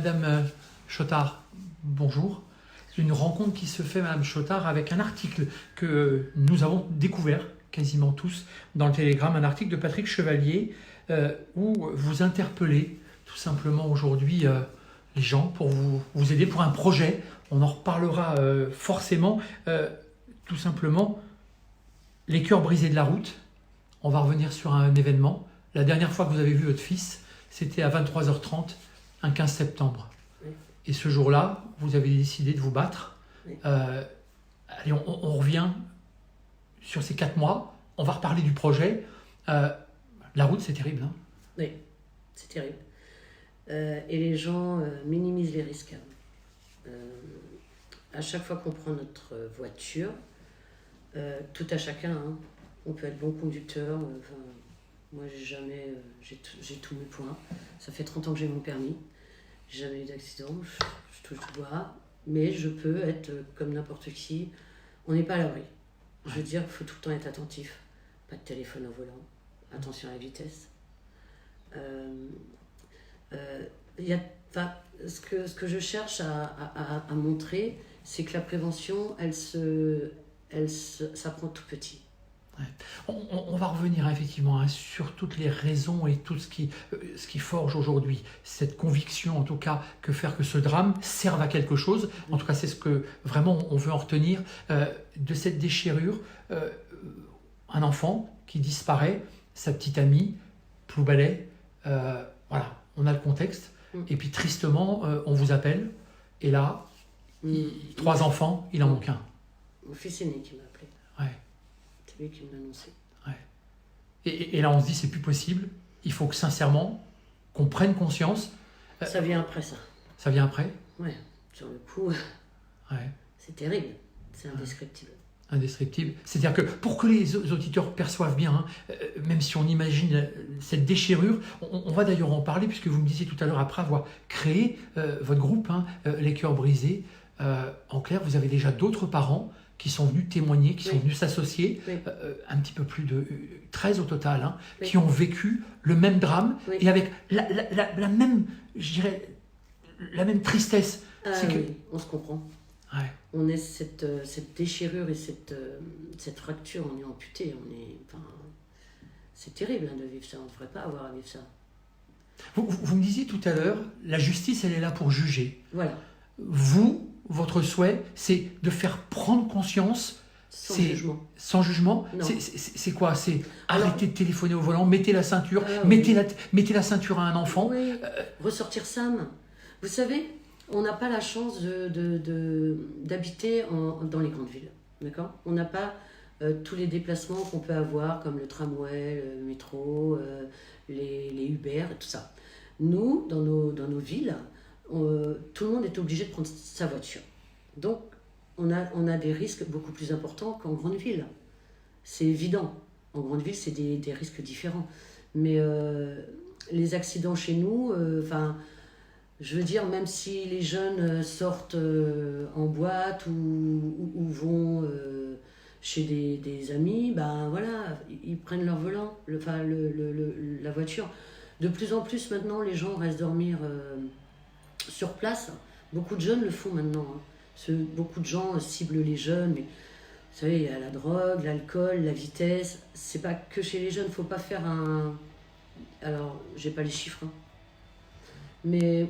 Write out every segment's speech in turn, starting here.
Madame Chotard, bonjour. C'est une rencontre qui se fait, Madame Chotard, avec un article que nous avons découvert, quasiment tous, dans le Télégramme, un article de Patrick Chevalier, où vous interpellez tout simplement aujourd'hui les gens pour vous aider pour un projet. On en reparlera forcément. Tout simplement, les cœurs brisés de la route. On va revenir sur un événement. La dernière fois que vous avez vu votre fils, c'était à 23h30, un 15 septembre. Oui. Et ce jour-là, vous avez décidé de vous battre. Oui. Allez, on revient sur ces 4 mois. On va reparler du projet. La route, c'est terrible. Hein. Oui, c'est terrible. Et les gens minimisent les risques. À chaque fois qu'on prend notre voiture, tout à chacun, hein, on peut être bon conducteur. Moi, j'ai tous mes points. Ça fait 30 ans que j'ai mon permis. J'ai jamais eu d'accident. Je touche du bois. Mais je peux être comme n'importe qui. On n'est pas à l'abri. Je veux dire, il faut tout le temps être attentif. Pas de téléphone au volant. Attention à la vitesse. Ce que je cherche à montrer, c'est que la prévention, ça prend tout petit. Ouais. On va revenir effectivement sur toutes les raisons et tout ce qui forge aujourd'hui cette conviction, en tout cas, que faire que ce drame serve à quelque chose. En tout cas, c'est ce que vraiment on veut en retenir de cette déchirure. Un enfant qui disparaît, sa petite amie, Ploubalay, voilà, on a le contexte. Et puis tristement, on vous appelle, et là, 3 enfants, il en manque un. Mon fils aîné qui m'a appelé. Ouais. C'est lui qui me l'a annoncé. Ouais. Et là, on se dit, c'est plus possible. Il faut que, sincèrement, qu'on prenne conscience. Ça vient après ça. Ça vient après ? Ouais, sur le coup, ouais. C'est terrible. C'est indescriptible. Indescriptible. C'est-à-dire que pour que les auditeurs perçoivent bien, même si on imagine cette déchirure, on va d'ailleurs en parler, puisque vous me disiez tout à l'heure, après avoir créé votre groupe, Les Cœurs Brisés, en clair, vous avez déjà d'autres parents qui sont venus témoigner, qui sont venus s'associer, un petit peu plus de 13 au total, qui ont vécu le même drame, et avec la même, je dirais, la même tristesse. On se comprend. Ouais. On est cette déchirure et cette fracture, on est amputé, c'est terrible de vivre ça, on ne devrait pas avoir à vivre ça. Vous me disiez tout à l'heure, la justice, elle est là pour juger. Voilà. Vous, votre souhait, c'est de faire prendre conscience. Sans jugement. Sans jugement. C'est quoi? C'est arrêter de téléphoner au volant, mettez la ceinture, mettez la ceinture à un enfant. Oui. Ressortir Sam. Vous savez, on n'a pas la chance d'habiter dans les grandes villes. D'accord? On n'a pas tous les déplacements qu'on peut avoir, comme le tramway, le métro, les Uber et tout ça. Nous, dans nos villes, tout le monde est obligé de prendre sa voiture. Donc, on a des risques beaucoup plus importants qu'en grande ville. C'est évident. En grande ville, c'est des risques différents. Mais les accidents chez nous, je veux dire, même si les jeunes sortent en boîte ou vont chez des amis, voilà, ils prennent leur volant, la voiture. De plus en plus maintenant, les gens restent dormir sur place. Beaucoup de jeunes le font maintenant. Beaucoup de gens ciblent les jeunes. Mais, vous savez, il y a la drogue, l'alcool, la vitesse. C'est pas que chez les jeunes. Il ne faut pas faire un... Alors, j'ai pas les chiffres. Mais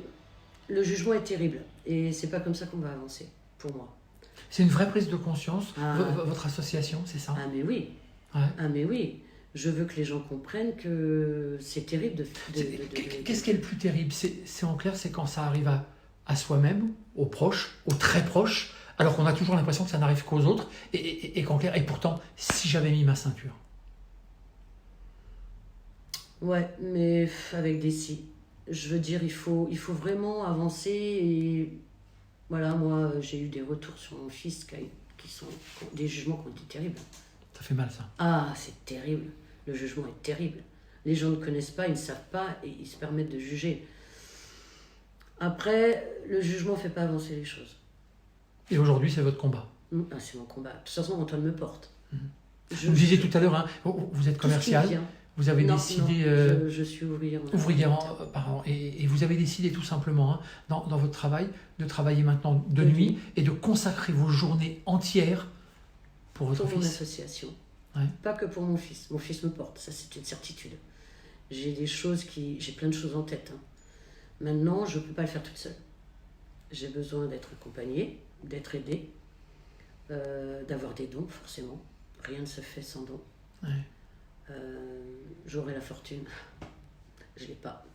le jugement est terrible. Et c'est pas comme ça qu'on va avancer, pour moi. C'est une vraie prise de conscience, votre association, c'est ça? Ah mais oui. Ouais. Ah mais oui. Je veux que les gens comprennent que c'est terrible Qu'est-ce qui est le plus terrible? C'est en clair, c'est quand ça arrive à soi-même, aux proches, aux très proches, alors qu'on a toujours l'impression que ça n'arrive qu'aux autres, et qu'en clair, et pourtant, si j'avais mis ma ceinture. Ouais, mais avec des si. Je veux dire, il faut vraiment avancer. Et voilà, moi, j'ai eu des retours sur mon fils qui sont des jugements qui ont été terribles. Ça fait mal, ça. Ah, c'est terrible. Le jugement est terrible. Les gens ne connaissent pas, ils ne savent pas, et ils se permettent de juger. Après, le jugement ne fait pas avancer les choses. Et aujourd'hui, c'est votre combat. C'est mon combat. De toute façon, Antoine me porte. Vous me disiez tout à l'heure, vous êtes commercial. vous avez Non, décidé... je suis ouvrière. Pardon, et vous avez décidé tout simplement, hein, dans votre travail, de travailler maintenant de nuit et de consacrer vos journées entières pour votre Pour mon fils. association. Ouais. Pas que pour mon fils. Mon fils me porte, ça c'est une certitude. J'ai plein de choses en tête. Hein. Maintenant, je ne peux pas le faire toute seule. J'ai besoin d'être accompagnée, d'être aidée, d'avoir des dons, forcément. Rien ne se fait sans dons. Ouais. J'aurai la fortune. Je ne l'ai pas.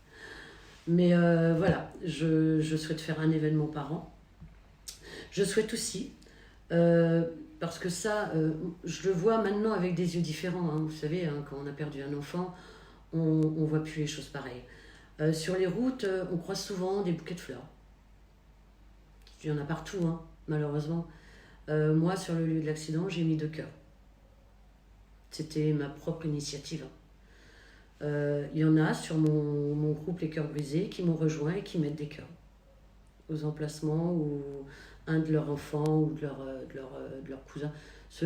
Mais voilà, je souhaite faire un événement par an. Je souhaite aussi, parce que ça, je le vois maintenant avec des yeux différents. Hein. Vous savez, hein, quand on a perdu un enfant, on ne voit plus les choses pareilles. Sur les routes, on croise souvent des bouquets de fleurs. Il y en a partout, hein, malheureusement. Moi, sur le lieu de l'accident, j'ai mis 2 cœurs. C'était ma propre initiative. Il y en a sur mon groupe Les Cœurs Brisés qui m'ont rejoint et qui mettent des cœurs aux emplacements où un de leurs enfants ou de leur cousin.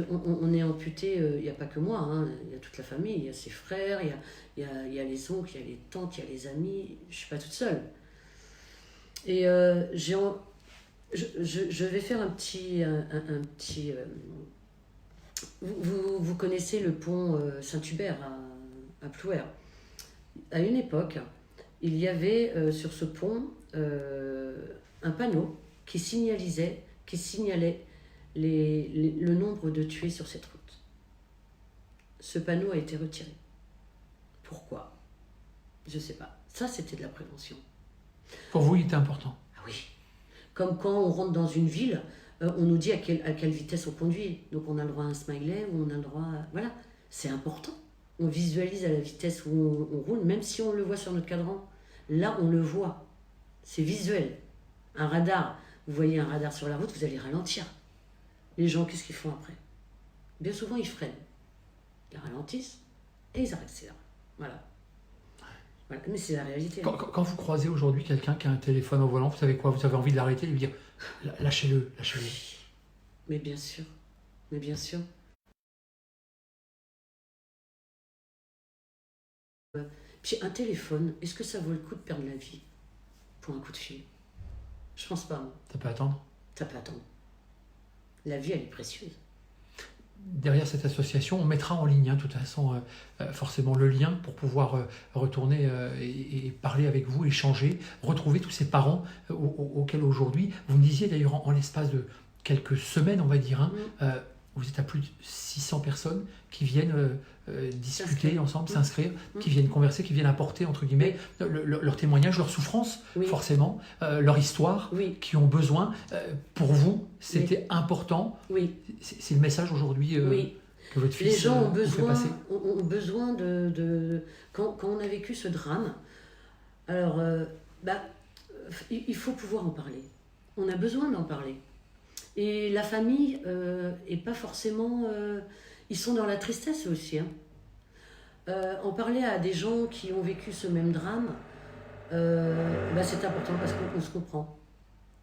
On est amputé, il n'y a pas que moi, hein, il y a toute la famille, il y a ses frères, il y a les oncles, il y a les tantes, il y a les amis, je ne suis pas toute seule. Et je vais faire un petit... Vous connaissez le pont Saint-Hubert à Plouer. À une époque, il y avait sur ce pont un panneau qui signalait le nombre de tués sur cette route. Ce panneau a été retiré. Pourquoi? Je ne sais pas. Ça, c'était de la prévention. Pour vous, il était important. Ah oui. Comme quand on rentre dans une ville, on nous dit à quelle vitesse on conduit. Donc on a le droit à un smiley ou on a le droit à... Voilà, c'est important. On visualise à la vitesse où on roule, même si on le voit sur notre cadran. Là, on le voit. C'est visuel. Un radar, vous voyez un radar sur la route, vous allez ralentir. Les gens, qu'est-ce qu'ils font après? Bien souvent, ils freinent. Ils ralentissent et ils accélèrent. Voilà. Mais c'est la réalité. Quand vous croisez aujourd'hui quelqu'un qui a un téléphone au volant, vous savez quoi? Vous avez envie de l'arrêter et de lui dire lâchez-le, lâchez-le. Mais bien sûr. Mais bien sûr. Puis un téléphone, est-ce que ça vaut le coup de perdre la vie pour un coup de fil? Je pense pas, moi. Ça peut attendre. Ça peut attendre. La vie, elle est précieuse. Derrière cette association, on mettra en ligne, hein, de toute façon, forcément le lien pour pouvoir retourner et parler avec vous, échanger, retrouver tous ces parents auxquels aujourd'hui, vous me disiez d'ailleurs en l'espace de quelques semaines, on va dire, hein, vous êtes à plus de 600 personnes qui viennent discuter ensemble, s'inscrire, qui viennent converser, qui viennent apporter, entre guillemets, leur témoignage, leur souffrance, forcément, leur histoire, qui ont besoin. Pour vous, c'était important. C'est le message aujourd'hui que votre fils Les gens vous fait passer. ont besoin de... Quand on a vécu ce drame, alors, il faut pouvoir en parler. On a besoin d'en parler. Et la famille est pas forcément... ils sont dans la tristesse aussi. Hein. En parler à des gens qui ont vécu ce même drame, c'est important parce qu'on se comprend.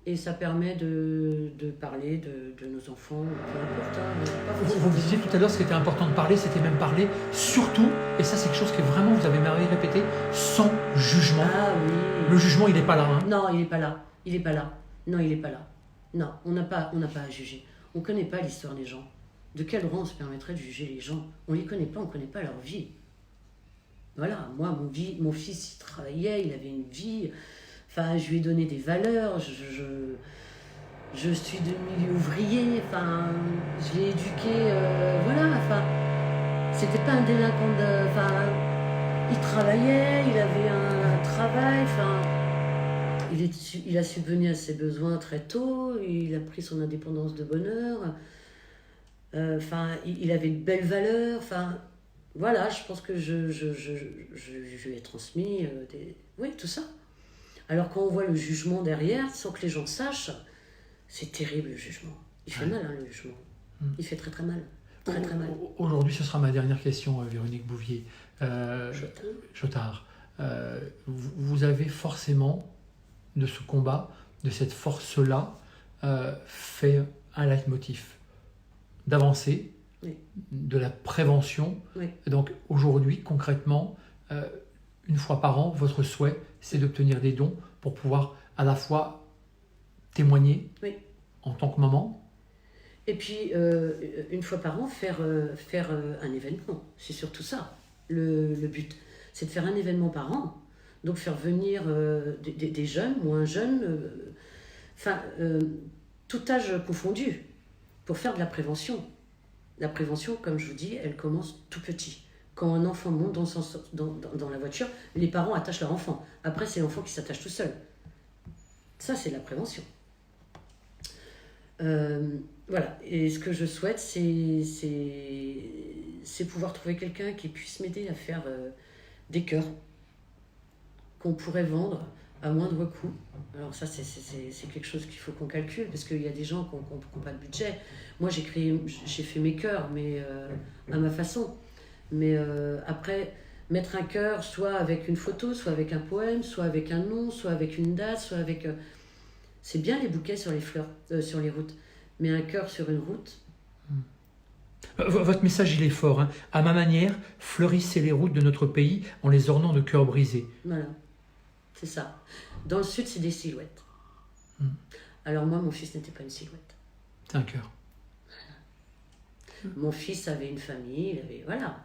Et ça permet de parler de nos enfants, peu importe. Hein, vous disiez tout à l'heure, ce qui était important de parler, c'était même parler, surtout, et ça c'est quelque chose que vraiment vous avez répété, sans jugement. Ah oui. Le jugement, il n'est pas là. Hein. Non, il n'est pas là. Il n'est pas là. Non, il n'est pas là. Non, on n'a pas à juger. On ne connaît pas l'histoire des gens. De quel droit on se permettrait de juger les gens? On ne les connaît pas, on ne connaît pas leur vie. Voilà, moi, mon fils, il travaillait, il avait une vie. Enfin, je lui ai donné des valeurs. Je suis de milieu ouvrier. Enfin, je l'ai éduqué. Voilà, enfin, c'était pas un délinquant de... Enfin, il travaillait, il avait un travail, enfin... Il a subvenu à ses besoins très tôt, il a pris son indépendance de bonne heure, il avait de belles valeurs, voilà, je pense que je lui ai transmis tout ça. Alors quand on voit le jugement derrière, sans que les gens sachent, c'est terrible le jugement. Il fait mal, hein, le jugement. Il fait très très mal. Très très mal. Aujourd'hui, ce sera ma dernière question, Véronique Bouvier. Chotard, vous avez forcément, de ce combat, de cette force-là, fait un leitmotiv d'avancer Oui. de la prévention. Oui. Donc aujourd'hui, concrètement, une fois par an, votre souhait, c'est d'obtenir des dons pour pouvoir à la fois témoigner Oui. en tant que maman. Et puis, une fois par an, faire un événement. C'est surtout ça, le but. C'est de faire un événement par an. Donc, faire venir des jeunes, moins jeunes, tout âge confondu, pour faire de la prévention. La prévention, comme je vous dis, elle commence tout petit. Quand un enfant monte dans la voiture, les parents attachent leur enfant. Après, c'est l'enfant qui s'attache tout seul. Ça, c'est la prévention. Voilà. Et ce que je souhaite, c'est pouvoir trouver quelqu'un qui puisse m'aider à faire des cœurs qu'on pourrait vendre à moindre coût. Alors ça, c'est quelque chose qu'il faut qu'on calcule, parce qu'il y a des gens qui n'ont pas de budget. Moi, j'ai fait mes cœurs, mais à ma façon. Mais après, mettre un cœur, soit avec une photo, soit avec un poème, soit avec un nom, soit avec une date, soit avec... c'est bien les bouquets sur les fleurs, sur les routes. Mais un cœur sur une route... Votre message, il est fort. Hein. À ma manière, fleurissez les routes de notre pays en les ornant de cœurs brisés. Voilà, c'est ça. Dans le sud, c'est des silhouettes. Alors moi, mon fils n'était pas une silhouette. C'est un cœur. Voilà. Mon fils avait une famille, il avait... Voilà.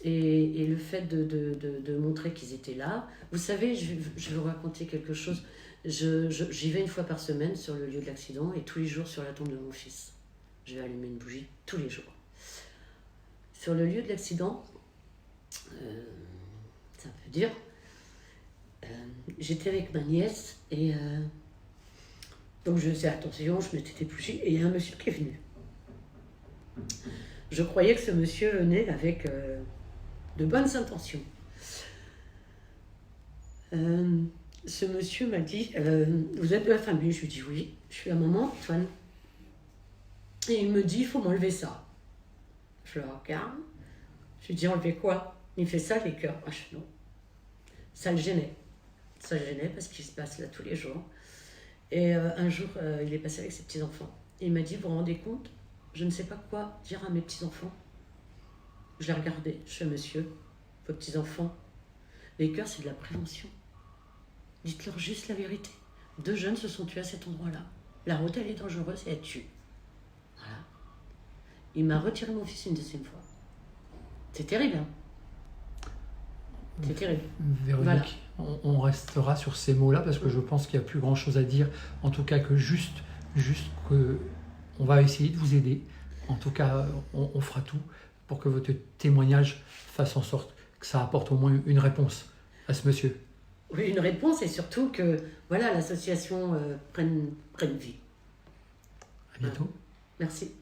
Et le fait de montrer qu'ils étaient là... Vous savez, je vais vous raconter quelque chose. J'y vais une fois par semaine sur le lieu de l'accident et tous les jours sur la tombe de mon fils. Je vais allumer une bougie tous les jours. Sur le lieu de l'accident, c'est un peu dur. J'étais avec ma nièce et donc je faisais attention, je mettais des bougies et il y a un monsieur qui est venu. Je croyais que ce monsieur venait avec de bonnes intentions. Ce monsieur m'a dit vous êtes de la famille? Je lui dis oui, je suis la maman Antoine. Et il me dit il faut m'enlever ça. Je le regarde, je lui dis enlever quoi? Il fait ça les cœurs. Ah, non. Ça le gênait. Ça le gênait parce qu'il se passe là tous les jours. Et un jour, il est passé avec ses petits-enfants. Et il m'a dit, vous vous rendez compte, je ne sais pas quoi dire à mes petits-enfants. Je l'ai regardé, je fais, monsieur, vos petits-enfants, les cœurs, c'est de la prévention. Dites-leur juste la vérité. 2 jeunes se sont tués à cet endroit-là. La route, elle est dangereuse et elle tue. Voilà. Il m'a retiré mon fils une 2e fois. C'est terrible, hein? C'est terrible. Véronique, voilà. On restera sur ces mots-là parce que je pense qu'il n'y a plus grand-chose à dire. En tout cas, que juste que on va essayer de vous aider. En tout cas, on fera tout pour que votre témoignage fasse en sorte que ça apporte au moins une réponse à ce monsieur. Oui, une réponse et surtout que voilà, l'association prenne vie. À bientôt. Merci.